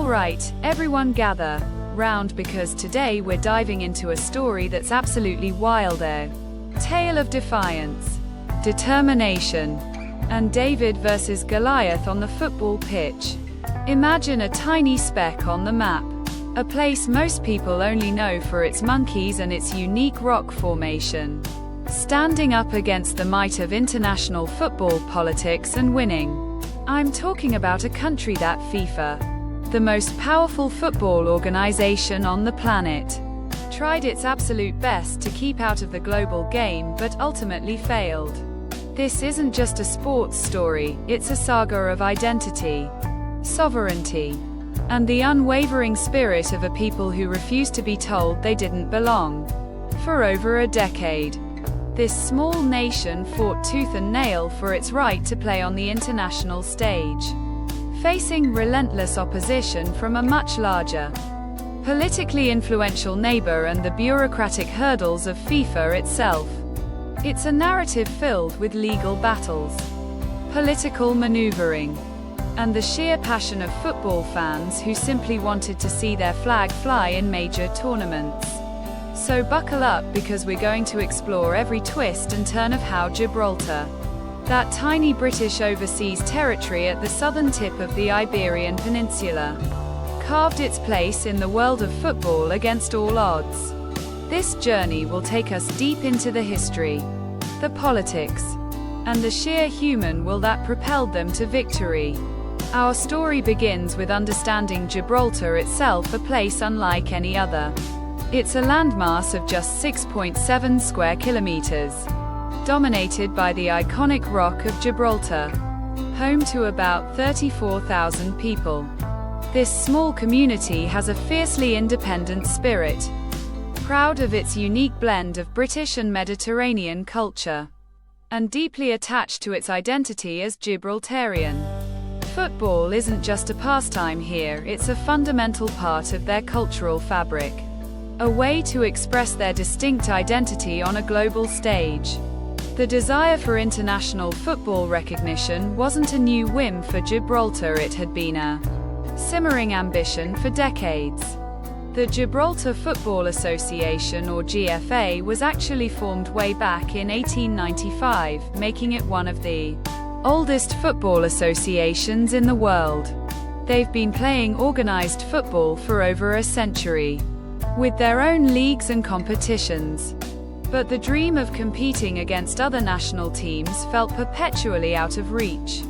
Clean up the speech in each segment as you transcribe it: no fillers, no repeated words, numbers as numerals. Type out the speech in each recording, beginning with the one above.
Alright, everyone gather round because today we're diving into a story that's absolutely wild there. Tale of defiance, determination, and David versus Goliath on the football pitch. Imagine a tiny speck on the map. A place most people only know for its monkeys and its unique rock formation. Standing up against the might of international football politics and winning. I'm talking about a country that FIFA, the most powerful football organization on the planet, tried its absolute best to keep out of the global game but ultimately failed. This isn't just a sports story, it's a saga of identity, sovereignty, and the unwavering spirit of a people who refused to be told they didn't belong. For over a decade, this small nation fought tooth and nail for its right to play on the international stage, facing relentless opposition from a much larger, politically influential neighbor and the bureaucratic hurdles of FIFA itself. It's a narrative filled with legal battles, political maneuvering, and the sheer passion of football fans who simply wanted to see their flag fly in major tournaments. So buckle up because we're going to explore every twist and turn of how Gibraltar, that tiny British overseas territory at the southern tip of the Iberian Peninsula, carved its place in the world of football against all odds. This journey will take us deep into the history, the politics, and the sheer human will that propelled them to victory. Our story begins with understanding Gibraltar itself, a place unlike any other. It's a landmass of just 6.7 square kilometers, dominated by the iconic Rock of Gibraltar, home to about 34,000 people. This small community has a fiercely independent spirit, proud of its unique blend of British and Mediterranean culture, and deeply attached to its identity as Gibraltarian. Football isn't just a pastime here, it's a fundamental part of their cultural fabric, a way to express their distinct identity on a global stage. The desire for international football recognition wasn't a new whim for Gibraltar, it had been a simmering ambition for decades. The Gibraltar Football Association, or GFA, was actually formed way back in 1895, making it one of the oldest football associations in the world. They've been playing organized football for over a century, with their own leagues and competitions. But the dream of competing against other national teams felt perpetually out of reach.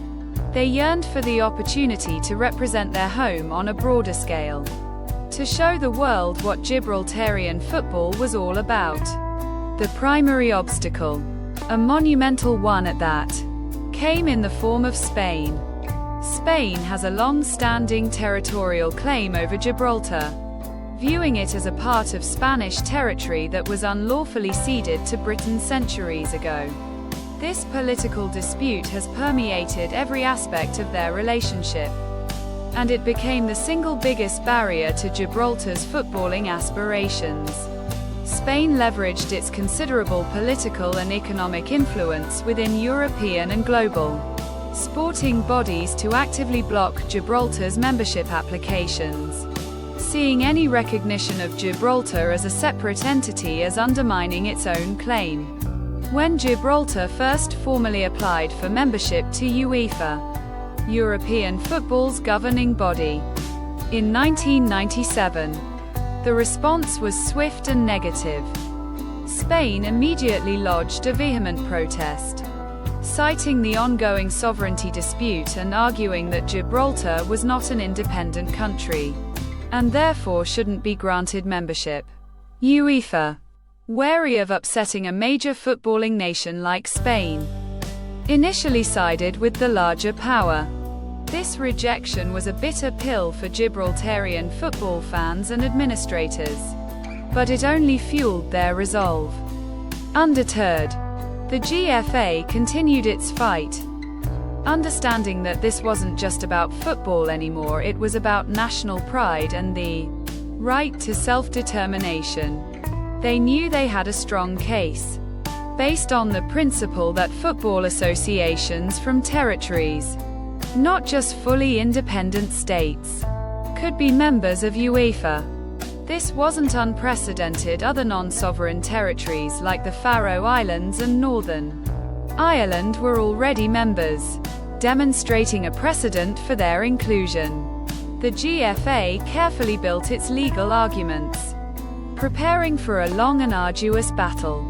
They yearned for the opportunity to represent their home on a broader scale, to show the world what Gibraltarian football was all about. The primary obstacle, a monumental one at that, came in the form of Spain. Spain has a long-standing territorial claim over Gibraltar, viewing it as a part of Spanish territory that was unlawfully ceded to Britain centuries ago. This political dispute has permeated every aspect of their relationship, and it became the single biggest barrier to Gibraltar's footballing aspirations. Spain leveraged its considerable political and economic influence within European and global sporting bodies to actively block Gibraltar's membership applications, seeing any recognition of Gibraltar as a separate entity as undermining its own claim. When Gibraltar first formally applied for membership to UEFA, European football's governing body, in 1997, the response was swift and negative. Spain immediately lodged a vehement protest, citing the ongoing sovereignty dispute and arguing that Gibraltar was not an independent country, and therefore shouldn't be granted membership. UEFA, wary of upsetting a major footballing nation like Spain, initially sided with the larger power. This rejection was a bitter pill for Gibraltarian football fans and administrators, but it only fueled their resolve. Undeterred, the GFA continued its fight, understanding that this wasn't just about football anymore, it was about national pride and the right to self-determination. They knew they had a strong case, based on the principle that football associations from territories, not just fully independent states, could be members of UEFA. This wasn't unprecedented. Other non-sovereign territories like the Faroe Islands and Northern Ireland were already members, demonstrating a precedent for their inclusion. The GFA carefully built its legal arguments, preparing for a long and arduous battle.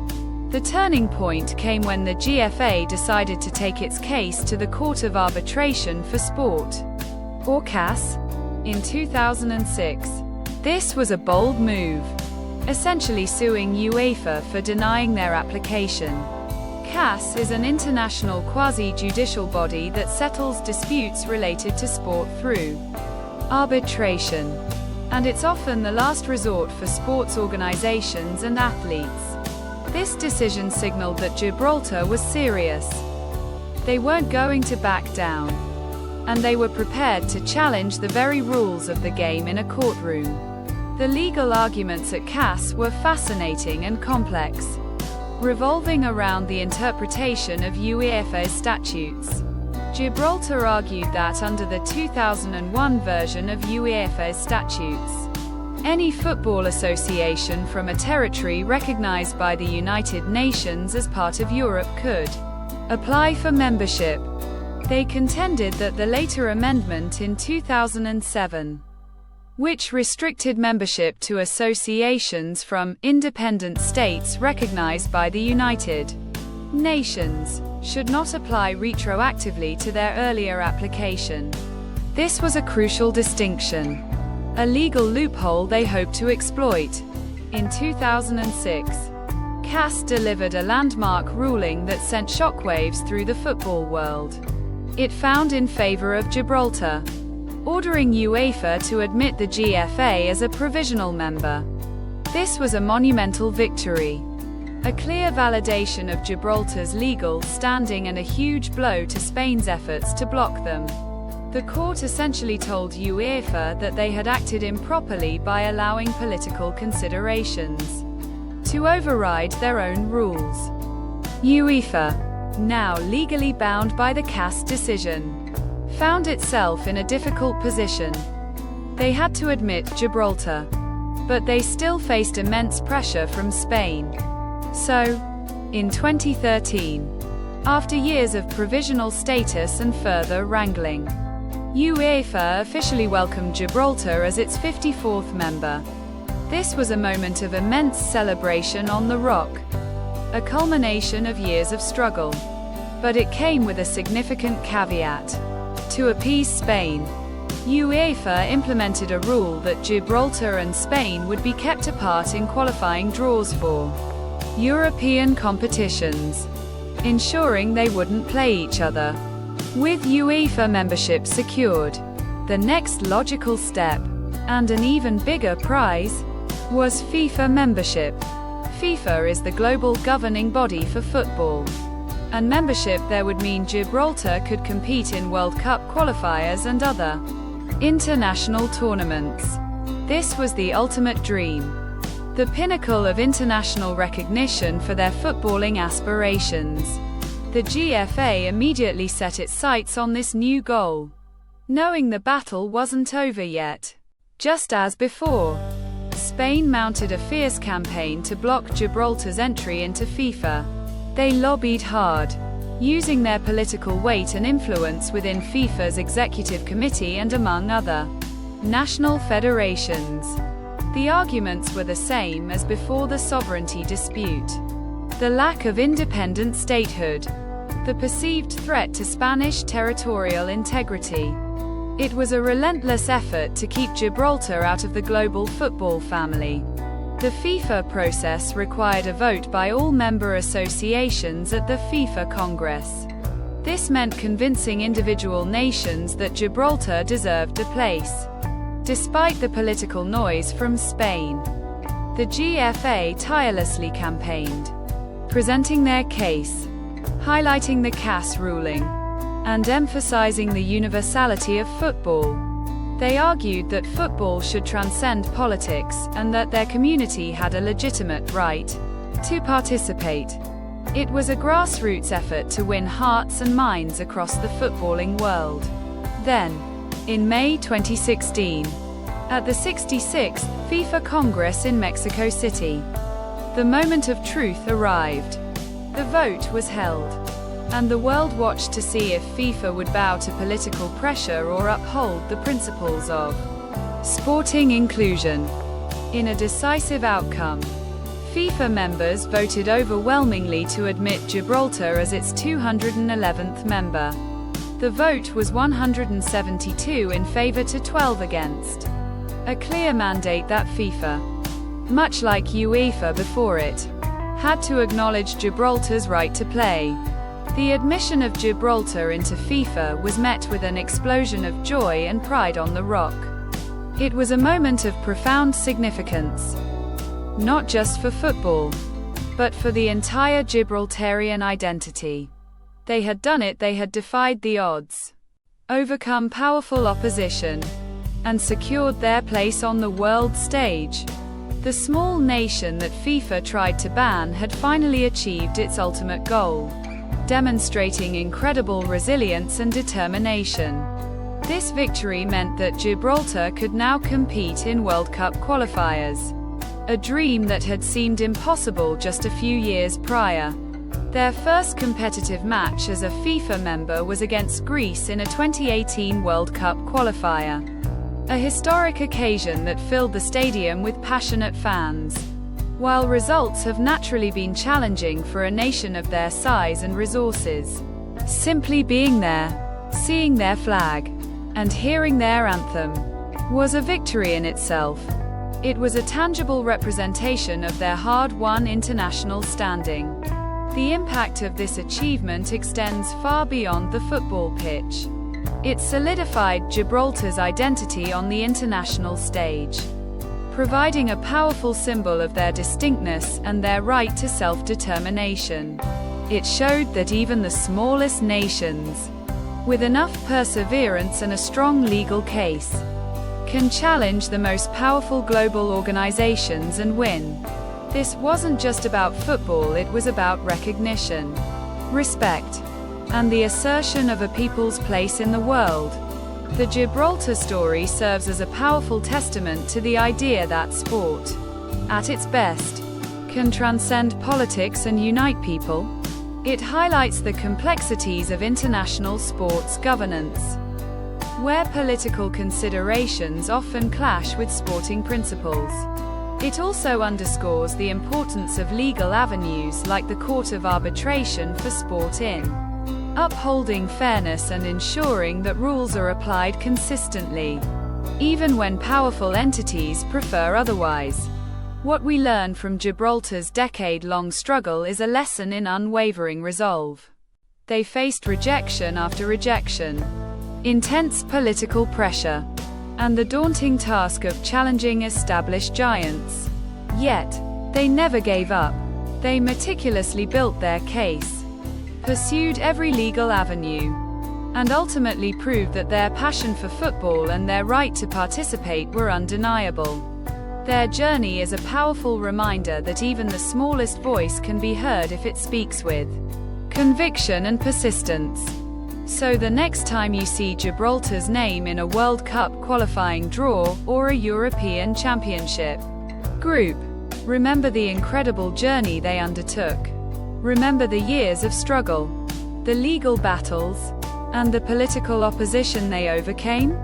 The turning point came when the GFA decided to take its case to the Court of Arbitration for Sport, or CAS, in 2006. This was a bold move, essentially suing UEFA for denying their application. CAS is an international quasi-judicial body that settles disputes related to sport through arbitration, and it's often the last resort for sports organizations and athletes. This decision signaled that Gibraltar was serious. They weren't going to back down, and they were prepared to challenge the very rules of the game in a courtroom. The legal arguments at CAS were fascinating and complex, revolving around the interpretation of UEFA's statutes. Gibraltar argued that under the 2001 version of UEFA's statutes, any football association from a territory recognized by the United Nations as part of Europe could apply for membership. They contended that the later amendment in 2007, which restricted membership to associations from independent states recognized by the United Nations, should not apply retroactively to their earlier application. This was a crucial distinction, a legal loophole they hoped to exploit. In 2006, CAS delivered a landmark ruling that sent shockwaves through the football world. It found in favor of Gibraltar, ordering UEFA to admit the GFA as a provisional member. This was a monumental victory, a clear validation of Gibraltar's legal standing and a huge blow to Spain's efforts to block them. The court essentially told UEFA that they had acted improperly by allowing political considerations to override their own rules. UEFA, now legally bound by the CAS decision, found itself in a difficult position. They had to admit Gibraltar, but they still faced immense pressure from Spain. So, in 2013, after years of provisional status and further wrangling, UEFA officially welcomed Gibraltar as its 54th member. This was a moment of immense celebration on the Rock, a culmination of years of struggle. But it came with a significant caveat. To appease Spain, UEFA implemented a rule that Gibraltar and Spain would be kept apart in qualifying draws for European competitions, ensuring they wouldn't play each other. With UEFA membership secured, the next logical step, and an even bigger prize, was FIFA membership. FIFA is the global governing body for football, and membership there would mean Gibraltar could compete in World Cup qualifiers and other international tournaments. This was the ultimate dream, the pinnacle of international recognition for their footballing aspirations. The GFA immediately set its sights on this new goal, knowing the battle wasn't over yet. Just as before, Spain mounted a fierce campaign to block Gibraltar's entry into FIFA. They lobbied hard, using their political weight and influence within FIFA's executive committee and among other national federations. The arguments were the same as before the sovereignty dispute: the lack of independent statehood, the perceived threat to Spanish territorial integrity. It was a relentless effort to keep Gibraltar out of the global football family. The FIFA process required a vote by all member associations at the FIFA Congress. This meant convincing individual nations that Gibraltar deserved a place, despite the political noise from Spain. The GFA tirelessly campaigned, presenting their case, highlighting the CAS ruling, and emphasizing the universality of football. They argued that football should transcend politics, and that their community had a legitimate right to participate. It was a grassroots effort to win hearts and minds across the footballing world. Then, in May 2016, At the 66th FIFA Congress in Mexico City, the moment of truth arrived. The vote was held, and the world watched to see if FIFA would bow to political pressure or uphold the principles of sporting inclusion. In a decisive outcome, FIFA members voted overwhelmingly to admit Gibraltar as its 211th member. The vote was 172 in favor to 12 against. A clear mandate that FIFA, much like UEFA before it, had to acknowledge Gibraltar's right to play. The admission of Gibraltar into FIFA was met with an explosion of joy and pride on the Rock. It was a moment of profound significance, not just for football, but for the entire Gibraltarian identity. They had done it, they had defied the odds, overcome powerful opposition, and secured their place on the world stage. The small nation that FIFA tried to ban had finally achieved its ultimate goal, demonstrating incredible resilience and determination. This victory meant that Gibraltar could now compete in World Cup qualifiers, a dream that had seemed impossible just a few years prior. Their first competitive match as a FIFA member was against Greece in a 2018 World Cup qualifier, a historic occasion that filled the stadium with passionate fans. While results have naturally been challenging for a nation of their size and resources, simply being there, seeing their flag, and hearing their anthem was a victory in itself. It was a tangible representation of their hard-won international standing. The impact of this achievement extends far beyond the football pitch. It solidified Gibraltar's identity on the international stage, providing a powerful symbol of their distinctness and their right to self-determination. It showed that even the smallest nations, with enough perseverance and a strong legal case, can challenge the most powerful global organizations and win. This wasn't just about football, it was about recognition, respect, and the assertion of a people's place in the world. The Gibraltar story serves as a powerful testament to the idea that sport, at its best, can transcend politics and unite people. It highlights the complexities of international sports governance, where political considerations often clash with sporting principles. It also underscores the importance of legal avenues like the Court of Arbitration for sport in upholding fairness and ensuring that rules are applied consistently, even when powerful entities prefer otherwise. What we learn from Gibraltar's decade-long struggle is a lesson in unwavering resolve. They faced rejection after rejection, intense political pressure, and the daunting task of challenging established giants. Yet, they never gave up. They meticulously built their case, pursued every legal avenue, and ultimately proved that their passion for football and their right to participate were undeniable. Their journey is a powerful reminder that even the smallest voice can be heard if it speaks with conviction and persistence. So the next time you see Gibraltar's name in a World Cup qualifying draw or a European Championship group, remember the incredible journey they undertook. Remember the years of struggle, the legal battles, and the political opposition they overcame.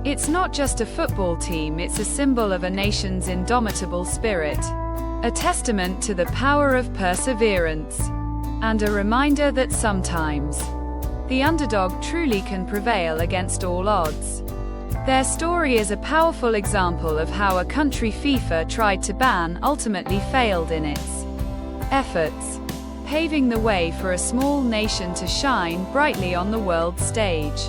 It's not just a football team, it's a symbol of a nation's indomitable spirit, a testament to the power of perseverance, and a reminder that sometimes the underdog truly can prevail against all odds. Their story is a powerful example of how a country FIFA tried to ban ultimately failed in its efforts, paving the way for a small nation to shine brightly on the world stage.